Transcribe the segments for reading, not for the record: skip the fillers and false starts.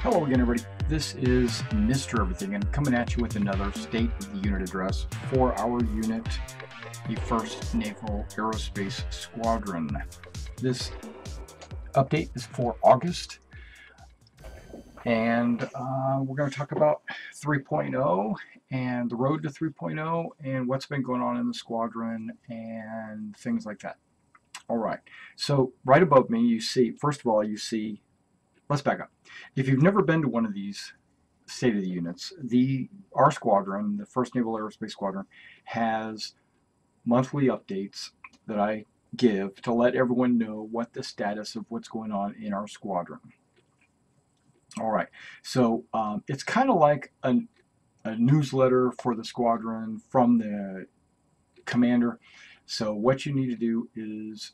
Hello again, everybody. This is Mr. Everything, and coming at you with another State of the Unit address for our unit, the 1st Naval Aerospace Squadron. This update is for August, and we're going to talk about 3.0 and the road to 3.0 and what's been going on in the squadron and things like that. All right, so right above me you see, first of all, you see, let's back up. If you've never been to one of these State of the Units, our squadron, the 1st Naval Aerospace Squadron, has monthly updates that I give to let everyone know what the status of what's going on in our squadron. All right, so it's kind of like a newsletter for the squadron from the commander. So what you need to do is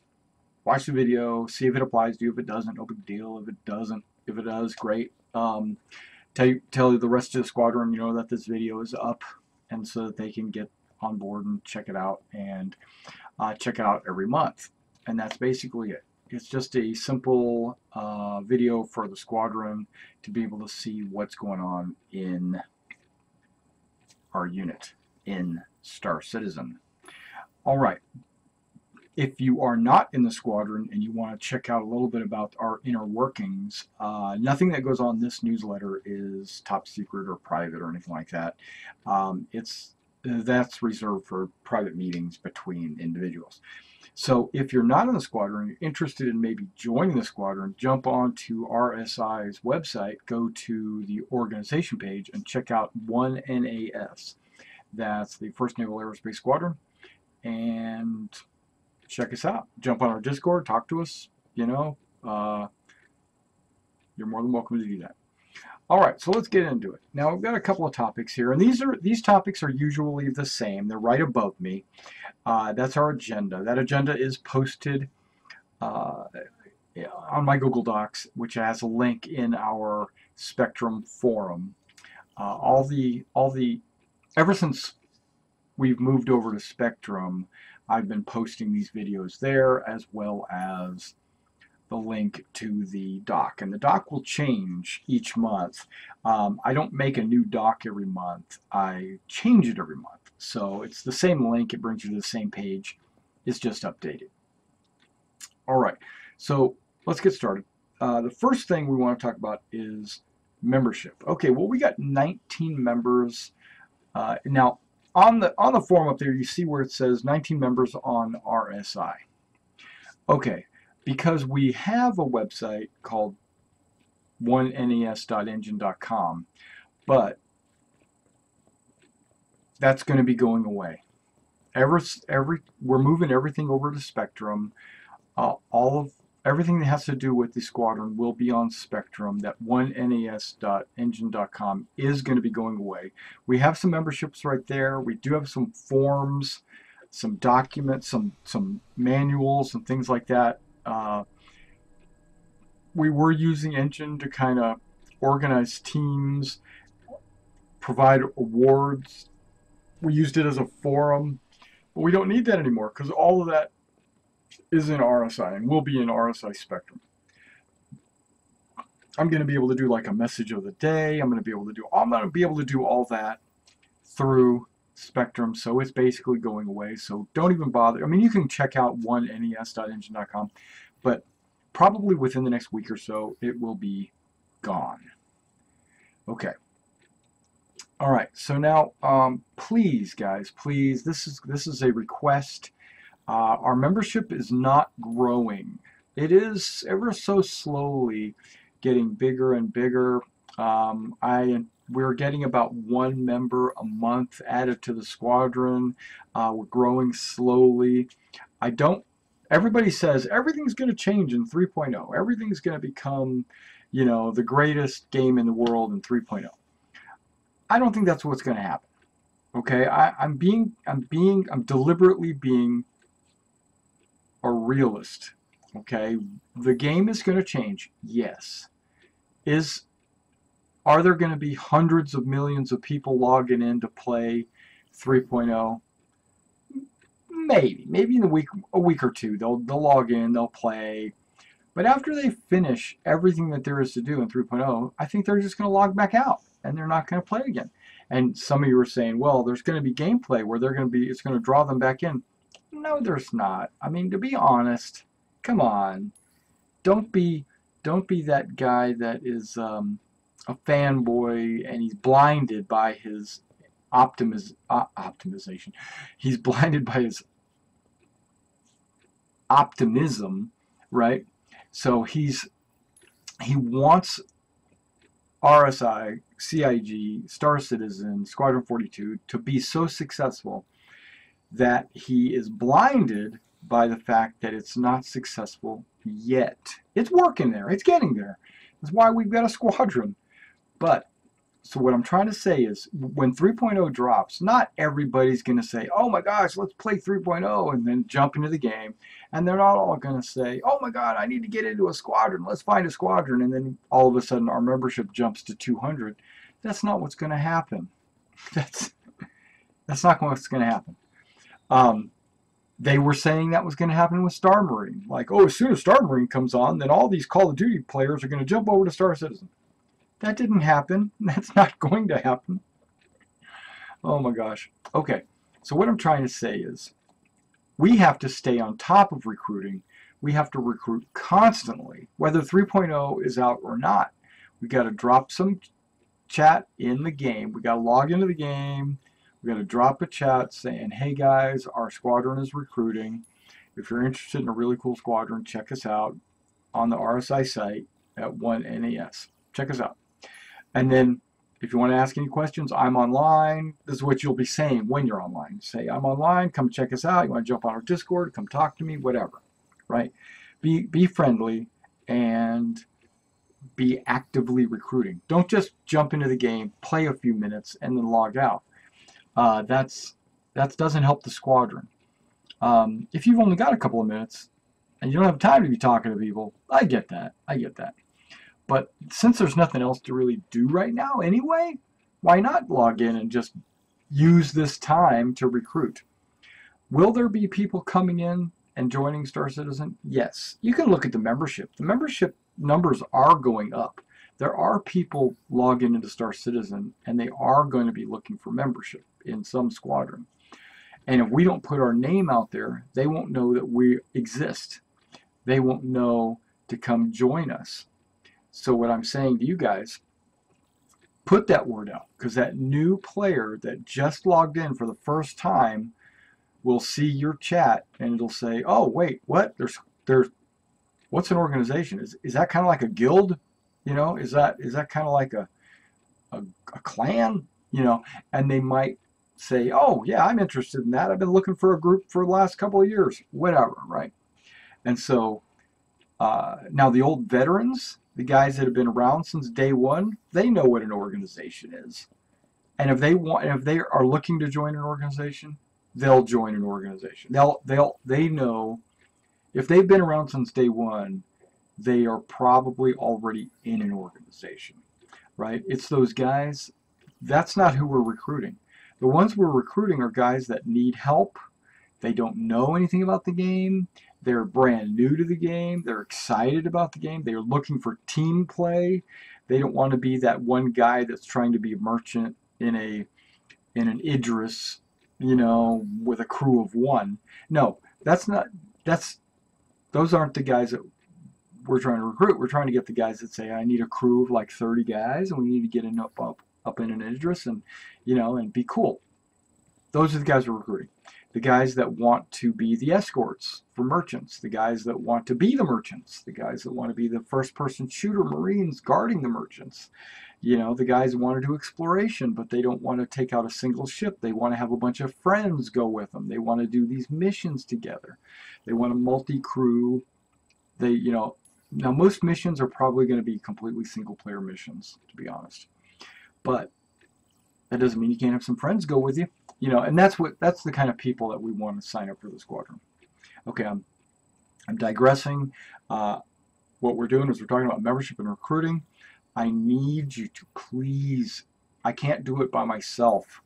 watch the video, see if it applies to you. If it doesn't, no big deal. If it doesn't, if it does, great. Tell the rest of the squadron, that this video is up, and so that they can get on board and check it out, and check it out every month. And that's basically it. It's just a simple video for the squadron to be able to see what's going on in our unit in Star Citizen. All right. If you are not in the squadron and you want to check out a little bit about our inner workings, nothing that goes on this newsletter is top secret or private or anything like that. That's reserved for private meetings between individuals. So if you're not in the squadron, you're interested in maybe joining the squadron, jump onto RSI's website, go to the organization page, and check out 1NAS. That's the 1st Naval Aerospace Squadron, and check us out. Jump on our Discord, talk to us. You're more than welcome to do that. All right, so let's get into it. Now we've got a couple of topics here, and these topics are usually the same. They're right above me. That's our agenda. That agenda is posted on my Google Docs, which has a link in our Spectrum forum. Ever since we've moved over to Spectrum, I've been posting these videos there, as well as the link to the doc. And the doc will change each month. I don't make a new doc every month. I change it every month. So it's the same link. It brings you to the same page. It's just updated. All right. So let's get started. The first thing we want to talk about is membership. Okay, well, we got 19 members. Now, on the forum up there, you see where it says 19 members on RSI. Okay, because we have a website called 1nes.engine.com, but that's going to be going away. We're moving everything over to Spectrum. Everything that has to do with the squadron will be on Spectrum. That 1nes.engine.com is going to be going away. We have some memberships right there. We do have some forms, some documents, some manuals and things like that. We were using Engine to kind of organize teams, provide awards. We used it as a forum, but we don't need that anymore because all of that is in RSI and will be in RSI Spectrum. I'm going to be able to do like a message of the day. I'm going to be able to do all that through Spectrum. So it's basically going away. So don't even bother. I mean, you can check out 1nes.engine.com, but probably within the next week or so, it will be gone. Okay. All right. So now, please, guys, please, this is a request. Our membership is not growing. It is ever so slowly getting bigger and bigger. We're getting about 1 member a month added to the squadron. We're growing slowly. Everybody says everything's going to change in 3.0. Everything's going to become, the greatest game in the world in 3.0. I don't think that's what's going to happen. Okay, I'm deliberately being a realist. Okay, the game is going to change. Yes. Are there going to be hundreds of millions of people logging in to play 3.0? Maybe in a week or two they'll log in, they'll play, But after they finish everything that there is to do in 3.0, I think they're just going to log back out and they're not going to play again. And some of you are saying, well, there's going to be gameplay where it's going to draw them back in. No, there's not. I mean, to be honest, come on. Don't be that guy that is a fanboy and he's blinded by his optimization. He's blinded by his optimism, right? So he wants RSI, CIG, Star Citizen, Squadron 42 to be so successful that he is blinded by the fact that it's not successful yet. It's working there. It's getting there. That's why we've got a Squadron. But so what I'm trying to say is when 3.0 drops, not everybody's going to say, oh my gosh, let's play 3.0 and then jump into the game. And they're not all going to say, oh my God, I need to get into a Squadron. Let's find a Squadron. And then all of a sudden our membership jumps to 200. That's not what's going to happen. That's not what's going to happen. They were saying that was going to happen with Star Marine. Like, oh, as soon as Star Marine comes on, then all these Call of Duty players are going to jump over to Star Citizen. That didn't happen. That's not going to happen. Oh my gosh. Okay, so what I'm trying to say is we have to stay on top of recruiting. We have to recruit constantly, whether 3.0 is out or not. We got to drop some chat in the game. We got to log into the game. We got to drop a chat saying, hey guys, our squadron is recruiting. If you're interested in a really cool squadron, check us out on the RSI site at 1NAS. Check us out. And then if you want to ask any questions, I'm online. This is what you'll be saying when you're online. Say, I'm online, come check us out. You want to jump on our Discord, come talk to me, whatever, right? Be friendly and be actively recruiting. Don't just jump into the game, play a few minutes, and then log out. That doesn't help the squadron. If you've only got a couple of minutes and you don't have time to be talking to people, I get that. I get that. But since there's nothing else to really do right now anyway, why not log in and just use this time to recruit? Will there be people coming in and joining Star Citizen? Yes. You can look at the membership. The membership numbers are going up. There are people logging into Star Citizen, and they are going to be looking for membership in some squadron. And if we don't put our name out there, they won't know that we exist. They won't know to come join us. So what I'm saying to you guys, put that word out, because that new player that just logged in for the first time will see your chat and it'll say, oh wait, what? There's what's an organization? Is that kind of like a guild? You know, is that kind of like a clan? You know, and they might say, oh yeah, I'm interested in that. I've been looking for a group for the last couple of years, whatever, right? And so now the old veterans, the guys that have been around since day one, they know what an organization is. And if they are looking to join an organization, they'll join an organization. They know if they've been around since day one, they are probably already in an organization, right? It's those guys. That's not who we're recruiting. The ones we're recruiting are guys that need help. They don't know anything about the game. They're brand new to the game. They're excited about the game. They're looking for team play. They don't want to be that one guy that's trying to be a merchant in an Idris, you know, with a crew of one. No, those aren't the guys that we're trying to recruit. We're trying to get the guys that say, I need a crew of like 30 guys, and we need to get up in an Idris and, you know, and be cool. Those are the guys we're recruiting. The guys that want to be the escorts for merchants, the guys that want to be the merchants, the guys that want to be the first-person shooter Marines guarding the merchants, you know, the guys who want to do exploration, but they don't want to take out a single ship. They want to have a bunch of friends go with them. They want to do these missions together. They want a multi-crew. They, you know, now most missions are probably going to be completely single-player missions, to be honest. But that doesn't mean you can't have some friends go with you. You know, and that's the kind of people that we want to sign up for the squadron. Okay, I'm digressing. What we're doing is we're talking about membership and recruiting. I need you to please, I can't do it by myself.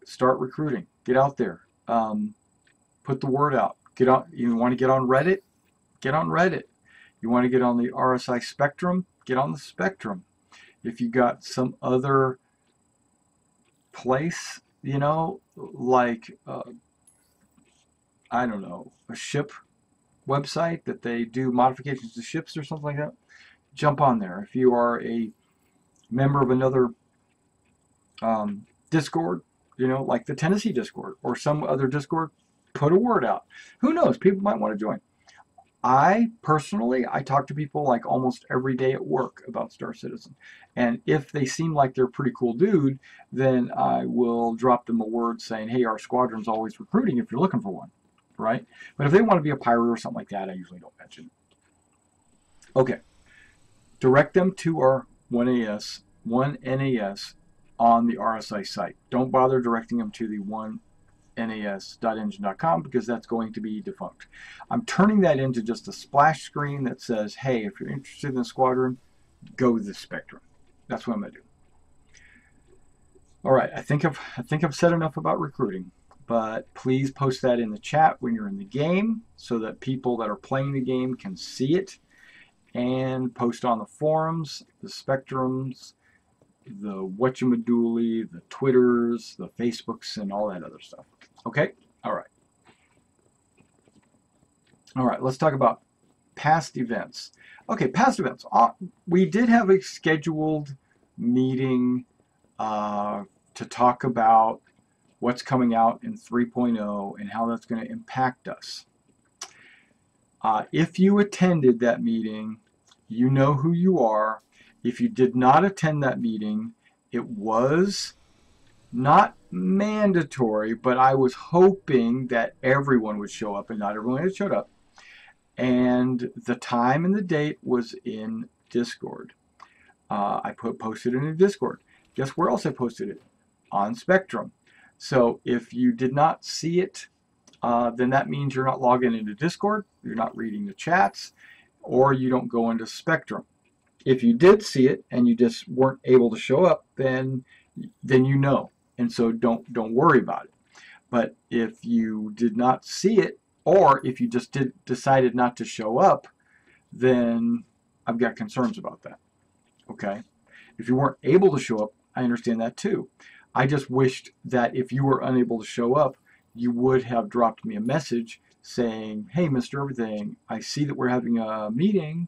Start recruiting. Get out there. Put the word out. Get on. You want to get on Reddit? Get on Reddit. You want to get on the RSI spectrum? Get on the spectrum. If you got some other place, you know, like I don't know, a ship website that they do modifications to ships or something like that, jump on there. If you are a member of another Discord, you know, like the Tennessee Discord or some other Discord, put a word out. Who knows? People might want to join. I personally, I talk to people like almost every day at work about Star Citizen. And if they seem like they're a pretty cool dude, then I will drop them a word saying, hey, our squadron's always recruiting if you're looking for one, right? But if they want to be a pirate or something like that, I usually don't mention it. Okay. Direct them to our 1NAS on the RSI site. Don't bother directing them to the 1nas.engine.com because that's going to be defunct. I'm turning that into just a splash screen that says, hey, if you're interested in the squadron, go to the Spectrum. That's what I'm going to do. All right, I think I've said enough about recruiting, but please post that in the chat when you're in the game so that people that are playing the game can see it, and post on the forums, the Spectrums, the whatchamadoodly, the Twitters, the Facebooks, and all that other stuff. Okay? All right. All right, let's talk about past events. Okay, past events. We did have a scheduled meeting to talk about what's coming out in 3.0 and how that's going to impact us. If you attended that meeting, you know who you are. If you did not attend that meeting, it was not mandatory, but I was hoping that everyone would show up, and not everyone had showed up. And the time and the date was in Discord. I posted it in Discord. Guess where else I posted it? On Spectrum. So if you did not see it, then that means you're not logging into Discord, you're not reading the chats, or you don't go into Spectrum. If you did see it and you just weren't able to show up, then you know, and so don't worry about it. But if you did not see it, or if you just decided not to show up, then I've got concerns about that. Okay? If you weren't able to show up, I understand that too. I just wished that if you were unable to show up, you would have dropped me a message saying, hey, Mr. Everything, I see that we're having a meeting.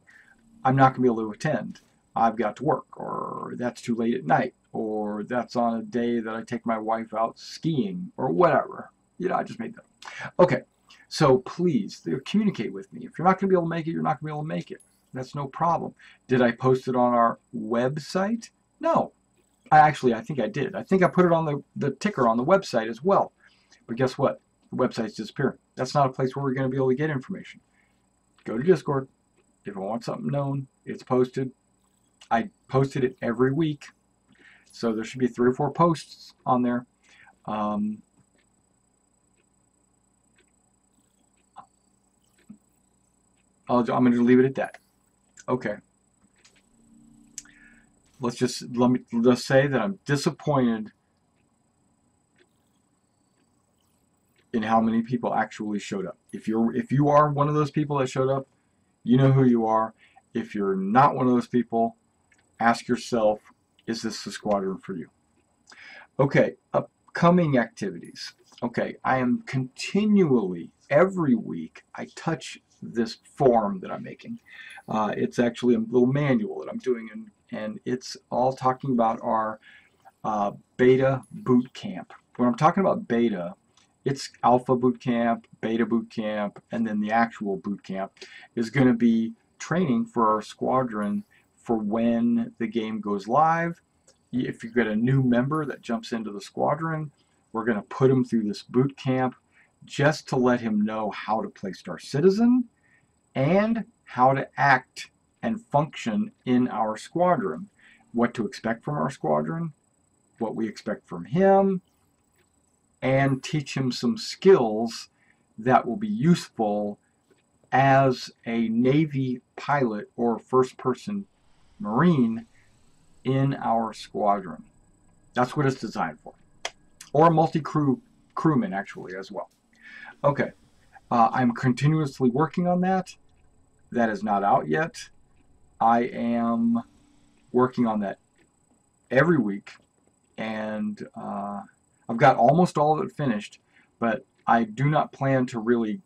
I'm not going to be able to attend. I've got to work, or that's too late at night, or that's on a day that I take my wife out skiing, or whatever. You know, I just made that up. Okay, so please communicate with me. If you're not going to be able to make it, you're not going to be able to make it. That's no problem. Did I post it on our website? No. I think I did. I think I put it on the ticker on the website as well. But guess what? The website's disappearing. That's not a place where we're going to be able to get information. Go to Discord. If I want something known, it's posted. I posted it every week. So there should be 3 or 4 posts on there. I'm going to leave it at that. Okay. Let's just say that I'm disappointed in how many people actually showed up. If you are one of those people that showed up, you know who you are. If you're not one of those people, ask yourself, is this the squadron for you? Okay, upcoming activities. Okay, I am continually, every week, I touch this form that I'm making. It's actually a little manual that I'm doing, and it's all talking about our beta boot camp. When I'm talking about beta, it's alpha boot camp, beta boot camp, and then the actual boot camp is going to be training for our squadron for when the game goes live. If you've got a new member that jumps into the squadron, we're going to put him through this boot camp just to let him know how to play Star Citizen and how to act and function in our squadron, what to expect from our squadron, what we expect from him, and teach him some skills that will be useful as a Navy pilot or first-person Marine in our squadron. That's what it's designed for. Or a multi-crew crewman, actually, as well. Okay. I'm continuously working on that. That is not out yet. I am working on that every week, and I've got almost all of it finished, but I do not plan to really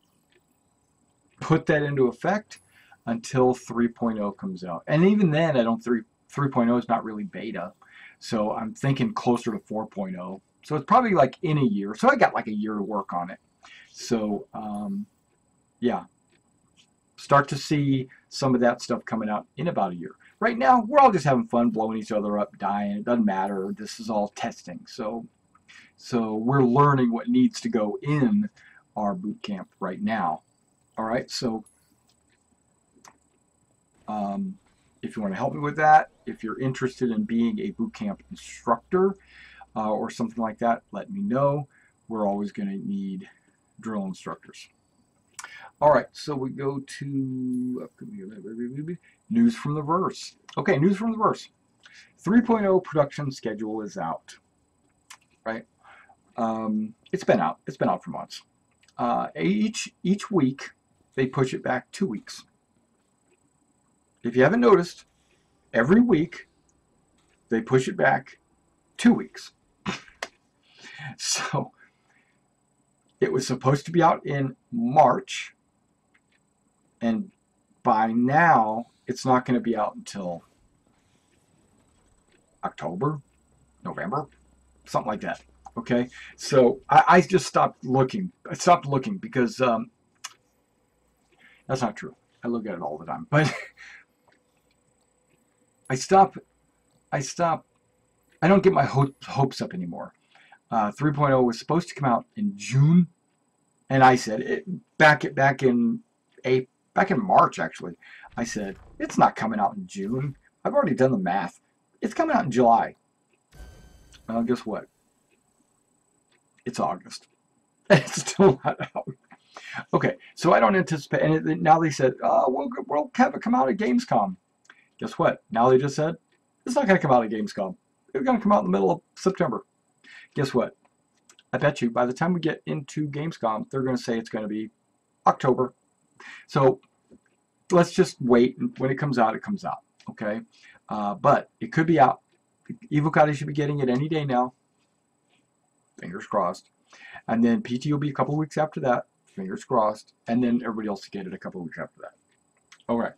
put that into effect until 3.0 comes out. And even then, I don't 3.0 is not really beta. So I'm thinking closer to 4.0. So it's probably like in a year. So I got like a year to work on it. So yeah, start to see some of that stuff coming out in about a year. Right now, we're all just having fun, blowing each other up, dying. It doesn't matter. This is all testing. So we're learning what needs to go in our boot camp right now. All right. So if you want to help me with that, if you're interested in being a boot camp instructor or something like that, let me know. We're always going to need drill instructors. All right, so we go to news from the verse. Okay, news from the verse. 3.0 production schedule is out. Right? It's been out. It's been out for months. Each week they push it back 2 weeks. If you haven't noticed, every week they push it back 2 weeks. So it was supposed to be out in March, and by now it's not going to be out until October, November, something like that. Okay, so I just stopped looking. I stopped looking because that's not true. I look at it all the time, but I stop. I don't get my hopes up anymore. 3.0 was supposed to come out in June, and I said it back in March actually. I said it's not coming out in June. I've already done the math. It's coming out in July. Well, guess what? It's August. It's still not out. Okay, so I don't anticipate. And now they said, we'll have it come out at Gamescom. Guess what? Now they just said it's not going to come out at Gamescom. It's going to come out in the middle of September. Guess what? I bet you by the time we get into Gamescom, they're going to say it's going to be October. So let's just wait. And when it comes out, it comes out. Okay, but it could be out. Evocati should be getting it any day now. Fingers crossed. And then PT will be a couple weeks after that. Fingers crossed. And then everybody else will get it a couple weeks after that. All right.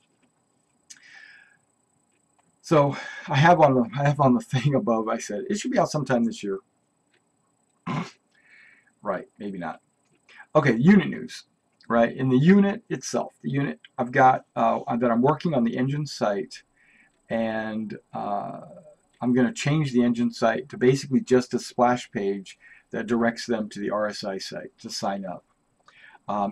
So I have on the thing above, I said it should be out sometime this year. Right, maybe not. Okay, unit news. Right, in the unit itself, the unit I've got that I'm working on the engine site, and I'm going to change the engine site to basically just a splash page that directs them to the RSI site to sign up.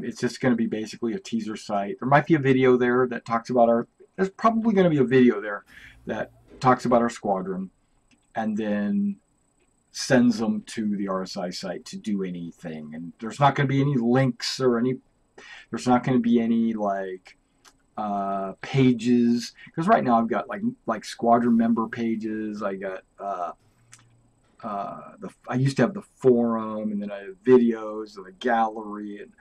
It's just going to be basically a teaser site. There might be a video there that talks about there's probably going to be a video there that talks about our squadron, and then sends them to the RSI site to do anything. And there's not going to be any links or there's not going to be any like pages, because right now I've got like squadron member pages. I got I used to have the forum, and then I have videos of the gallery, and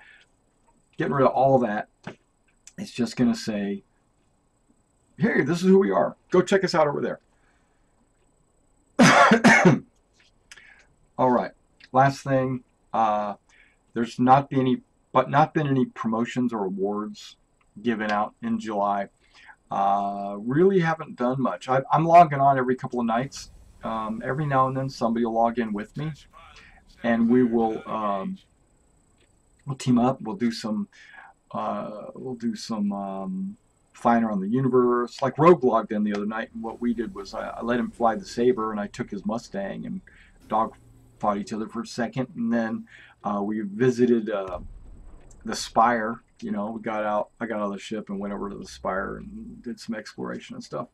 getting rid of all that. It's just going to say, hey, this is who we are. Go check us out over there. All right. Last thing, there's not been any promotions or awards given out in July. Really haven't done much. I'm logging on every couple of nights. Every now and then somebody will log in with me, and we'll team up. We'll do some Finder on the Universe. Like Rogue logged in the other night, and what we did was I let him fly the Saber, and I took his Mustang, and dog fought each other for a second, and then we visited the Spire. You know, I got out of the ship and went over to the Spire and did some exploration and stuff.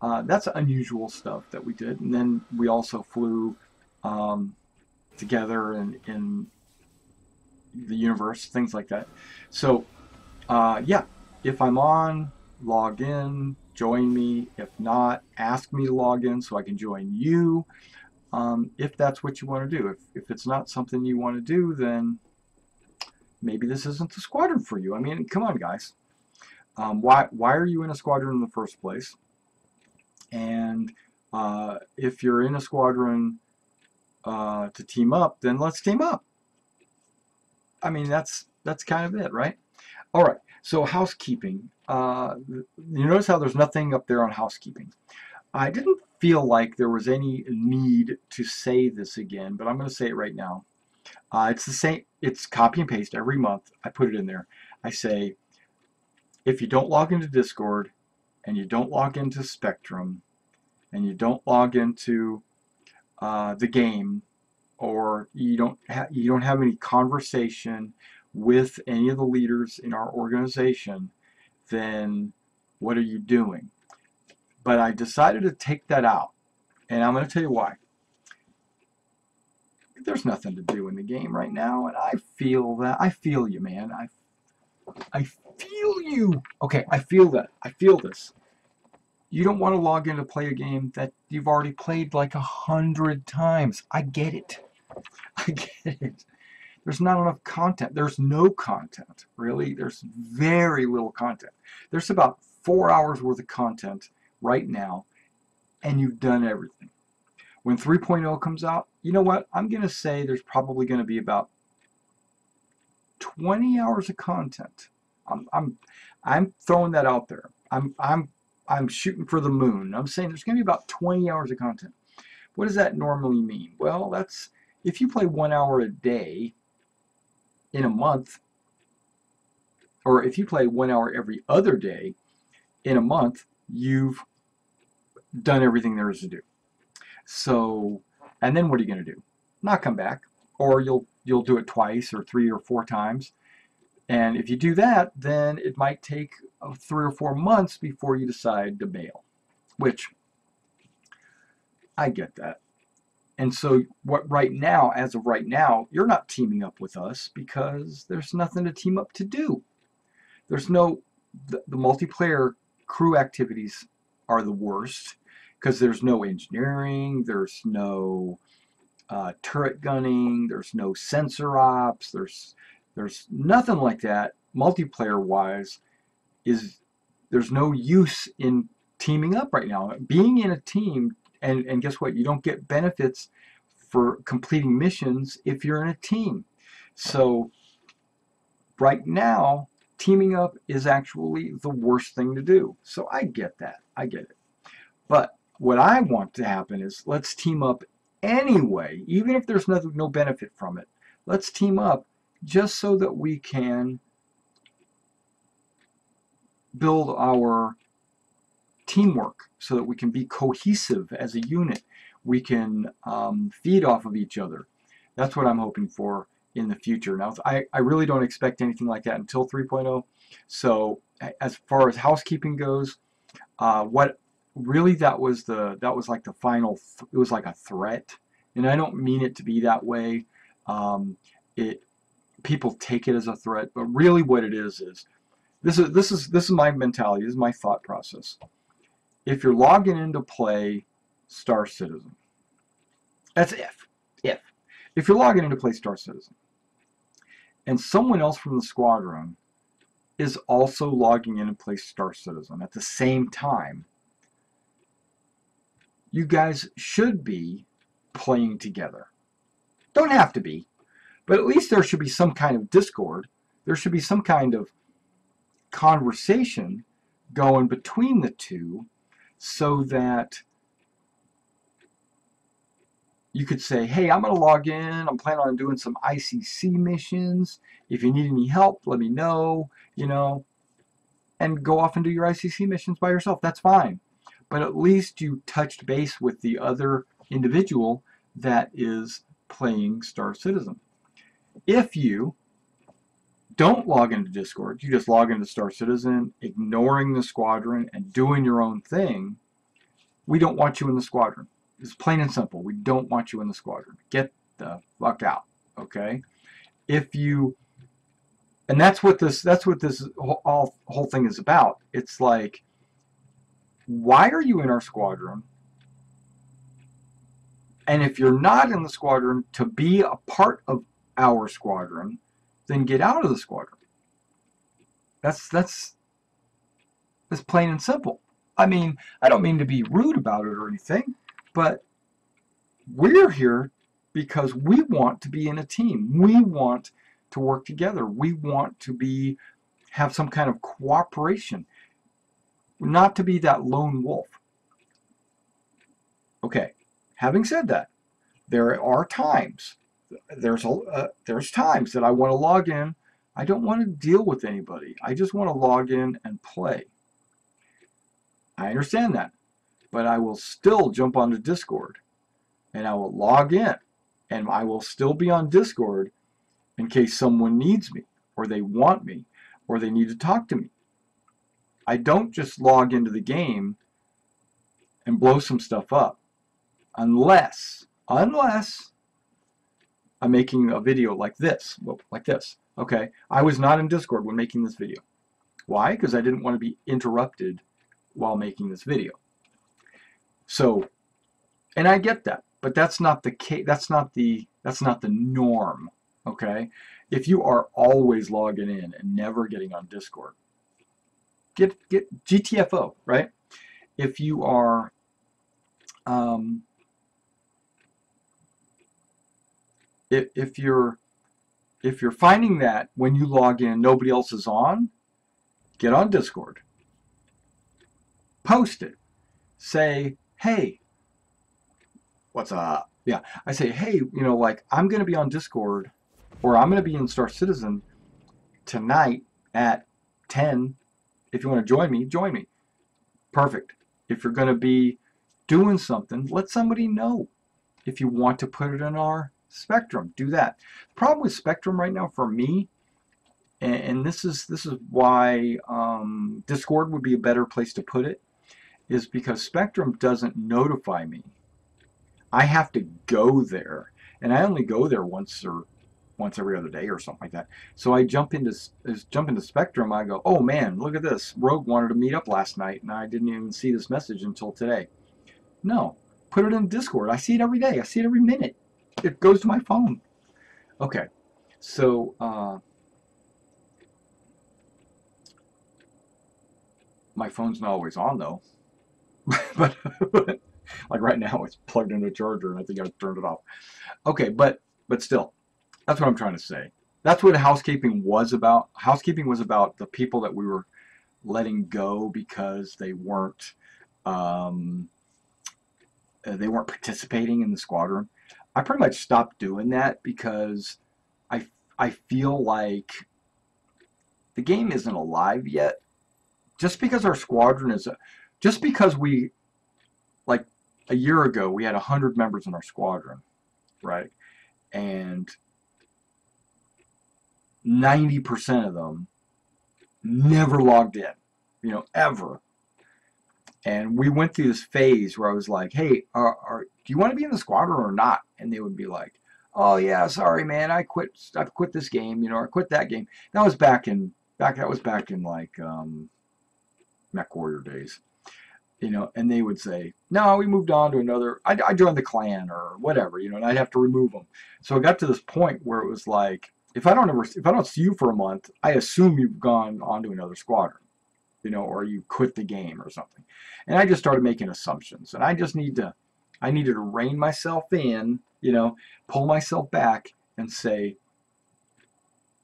That's unusual stuff that we did. And then we also flew together in the universe, things like that. So, yeah, if I'm on, log in, join me. If not, ask me to log in so I can join you. If that's what you want to do. If it's not something you want to do, then maybe this isn't the squadron for you. I mean, come on, guys. Why are you in a squadron in the first place? And if you're in a squadron to team up, then let's team up. I mean, that's kind of it, right? All right. So housekeeping. You notice how there's nothing up there on housekeeping. I didn't feel like there was any need to say this again, but I'm going to say it right now. It's the same. It's copy and paste every month. I put it in there. I say, if you don't log into Discord, and you don't log into Spectrum, and you don't log into the game, or you don't have any conversation with any of the leaders in our organization, then what are you doing? But I decided to take that out, and I'm going to tell you why. There's nothing to do in the game right now, and I feel that. I feel you, man. I feel you. Okay, I feel that. I feel this. You don't want to log in to play a game that you've already played like 100 times. I get it. I get it. There's not enough content. There's no content, really. There's very little content. There's about 4 hours worth of content right now, and you've done everything. When 3.0 comes out, you know what? I'm going to say there's probably going to be about 20 hours of content. I'm throwing that out there. I'm shooting for the moon. I'm saying there's going to be about 20 hours of content. What does that normally mean? Well, that's if you play 1 hour a day in a month, or if you play 1 hour every other day in a month, you've done everything there is to do. So, and then what are you going to do? Not come back, or you'll do it twice or 3 or 4 times. And if you do that, then it might take 3 or 4 months before you decide to bail, which I get that. And so as of right now, you're not teaming up with us because there's nothing to team up to do. There's no, the multiplayer crew activities are the worst because there's no engineering, there's no turret gunning, there's no sensor ops, there's nothing like that multiplayer wise. There's no use in teaming up right now. Being in a team, and guess what? You don't get benefits for completing missions if you're in a team. So right now, teaming up is actually the worst thing to do. So I get that. I get it. But what I want to happen is let's team up anyway, even if there's no benefit from it. Let's team up just so that we can build our teamwork, so that we can be cohesive as a unit. We can feed off of each other. That's what I'm hoping for in the future. Now, I really don't expect anything like that until 3.0. So as far as housekeeping goes, what really that was like the final. It was like a threat, and I don't mean it to be that way. People take it as a threat, but really what it is this is my mentality. This is my thought process. If you're logging in to play Star Citizen, that's if you're logging in to play Star Citizen, and someone else from the squadron is also logging in to play Star Citizen at the same time, you guys should be playing together. Don't have to be, but at least there should be some kind of Discord. There should be some kind of conversation going between the two, so that you could say, hey, I'm going to log in. I'm planning on doing some ICC missions. If you need any help, let me know, and go off and do your ICC missions by yourself. That's fine. But at least you touched base with the other individual that is playing Star Citizen. If you don't log into Discord, you just log into Star Citizen, ignoring the squadron and doing your own thing, we don't want you in the squadron. It's plain and simple. We don't want you in the squadron. Get the fuck out, okay? And that's what this whole thing is about. It's like, why are you in our squadron? And if you're not in the squadron to be a part of our squadron, then get out of the squadron. That's plain and simple. I mean, I don't mean to be rude about it or anything, but we're here because we want to be in a team. We want to work together. We want to have some kind of cooperation, not to be that lone wolf. Okay, having said that, there are times, there's times that I want to log in. I don't want to deal with anybody. I just want to log in and play. I understand that, but I will still jump onto Discord and I will log in and I will still be on Discord in case someone needs me or they want me or they need to talk to me. I don't just log into the game and blow some stuff up unless I'm making a video like this, okay? I was not in Discord when making this video. Why? Because I didn't want to be interrupted while making this video. So, and I get that, but that's not the case. That's not the norm. Okay, if you are always logging in and never getting on Discord, get GTFO, right? If you are if you're finding that when you log in nobody else is on, get on Discord. Post it. Say, hey, what's up? Yeah, I say, hey, you know, like, I'm going to be on Discord, or I'm going to be in Star Citizen tonight at 10. If you want to join me, join me. Perfect. If you're going to be doing something, let somebody know. If you want to put it in our Spectrum, do that. The problem with Spectrum right now for me, and this is why Discord would be a better place to put it, is because Spectrum doesn't notify me. I have to go there, and I only go there once every other day or something like that. So I jump into Spectrum. I go, oh man, look at this. Rogue wanted to meet up last night, and I didn't even see this message until today. No, put it in Discord. I see it every day. I see it every minute. It goes to my phone. Okay, so my phone's not always on though. but like right now it's plugged into a charger and I think I turned it off. Okay, but still, that's what I'm trying to say. That's what housekeeping was about. Housekeeping was about the people that we were letting go because they weren't participating in the squadron. I pretty much stopped doing that because I feel like the game isn't alive yet. Just because our squadron just because we, like a year ago, we had 100 members in our squadron, right? And 90% of them never logged in, you know, ever. And we went through this phase where I was like, hey, do you want to be in the squadron or not? And they would be like, oh yeah, sorry man, I quit this game, you know, or I quit that game. That was back in like Mech Warrior days. You know, and they would say, no, we moved on to another, I joined the clan or whatever, you know, and I'd have to remove them. So it got to this point where it was like, if I don't see you for a month, I assume you've gone on to another squadron, you know, or you quit the game or something. And I just started making assumptions, and I needed to rein myself in, you know, pull myself back and say,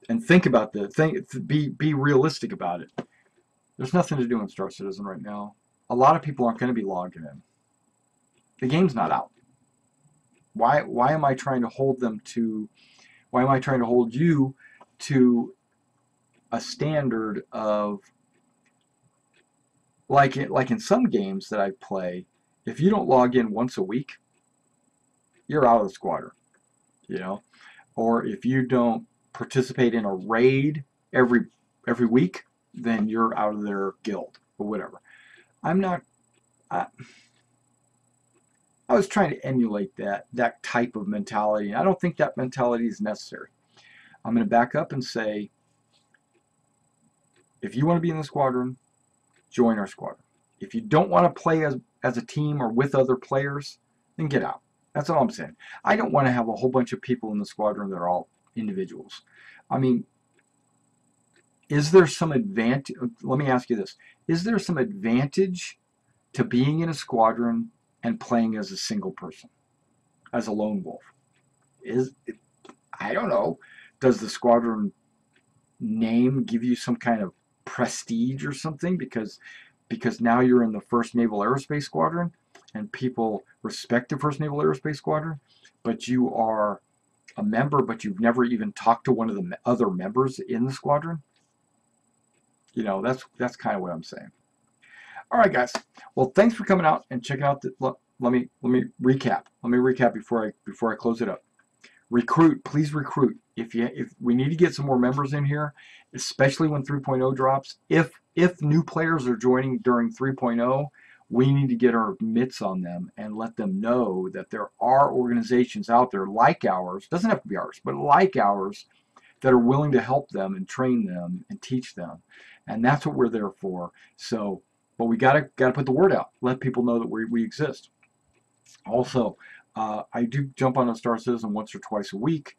and think about the thing, be realistic about it. There's nothing to do in Star Citizen right now. A lot of people aren't going to be logging in. The game's not out. Why am I trying to hold you to a standard of, like in some games that I play, if you don't log in once a week, you're out of the squadron, you know? Or if you don't participate in a raid every week, then you're out of their guild or whatever. I was trying to emulate that type of mentality. I don't think that mentality is necessary. I'm going to back up and say, if you want to be in the squadron, join our squadron. If you don't want to play as a team or with other players, then get out. That's all I'm saying. I don't want to have a whole bunch of people in the squadron that are all individuals. I mean, Is there some advantage? Let me ask you this. Is there some advantage to being in a squadron and playing as a single person, as a lone wolf? Is I don't know. Does the squadron name give you some kind of prestige or something because now you're in the 1st Naval Aerospace Squadron and people respect the 1st Naval Aerospace Squadron, but you are a member, but you've never even talked to one of the other members in the squadron? You know, that's kind of what I'm saying. All right, guys. Well, thanks for coming out and checking out the. Let me recap. Let me recap before I close it up. Recruit, please recruit. If we need to get some more members in here, especially when 3.0 drops. If new players are joining during 3.0, we need to get our mitts on them and let them know that there are organizations out there like ours, doesn't have to be ours, but like ours, that are willing to help them and train them and teach them. And that's what we're there for. So, but we gotta put the word out, let people know that we exist. Also, I do jump on a Star Citizen once or twice a week.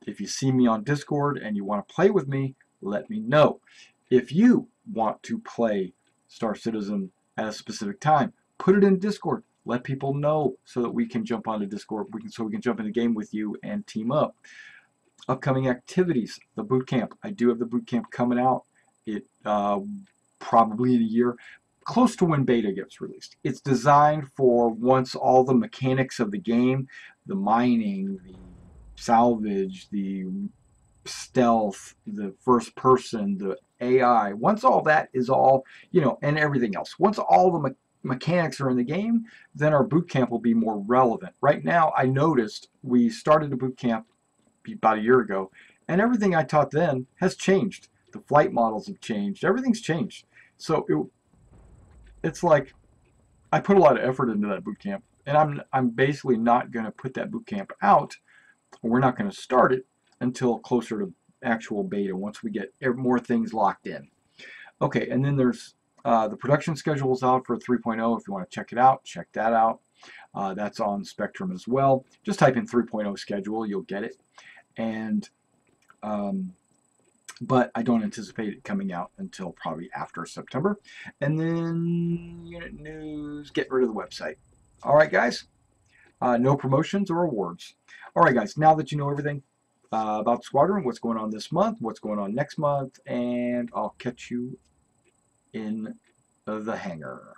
If you see me on Discord and you want to play with me, let me know. If you want to play Star Citizen at a specific time, put it in Discord. Let people know so that we can jump onto Discord. So we can jump in the game with you and team up. Upcoming activities, the boot camp. I do have the boot camp coming out. It probably in a year, close to when beta gets released. It's designed for once all the mechanics of the game, the mining, the salvage, the stealth, the first person, the AI, once all that is all, you know, and everything else, once all the mechanics are in the game, then our boot camp will be more relevant. Right now, I noticed we started a boot camp about a year ago, and everything I taught then has changed. The flight models have changed. Everything's changed. So it's like I put a lot of effort into that boot camp, and I'm basically not going to put that boot camp out. We're not going to start it until closer to actual beta once we get more things locked in. Okay, and then there's the production schedule is out for 3.0. If you want to check it out, check that out. That's on Spectrum as well. Just type in 3.0 schedule, you'll get it. And but I don't anticipate it coming out until probably after September. And then unit news, get rid of the website. All right, guys. No promotions or awards. All right, guys. Now that you know everything about Squadron, what's going on this month, what's going on next month, and I'll catch you in the hangar.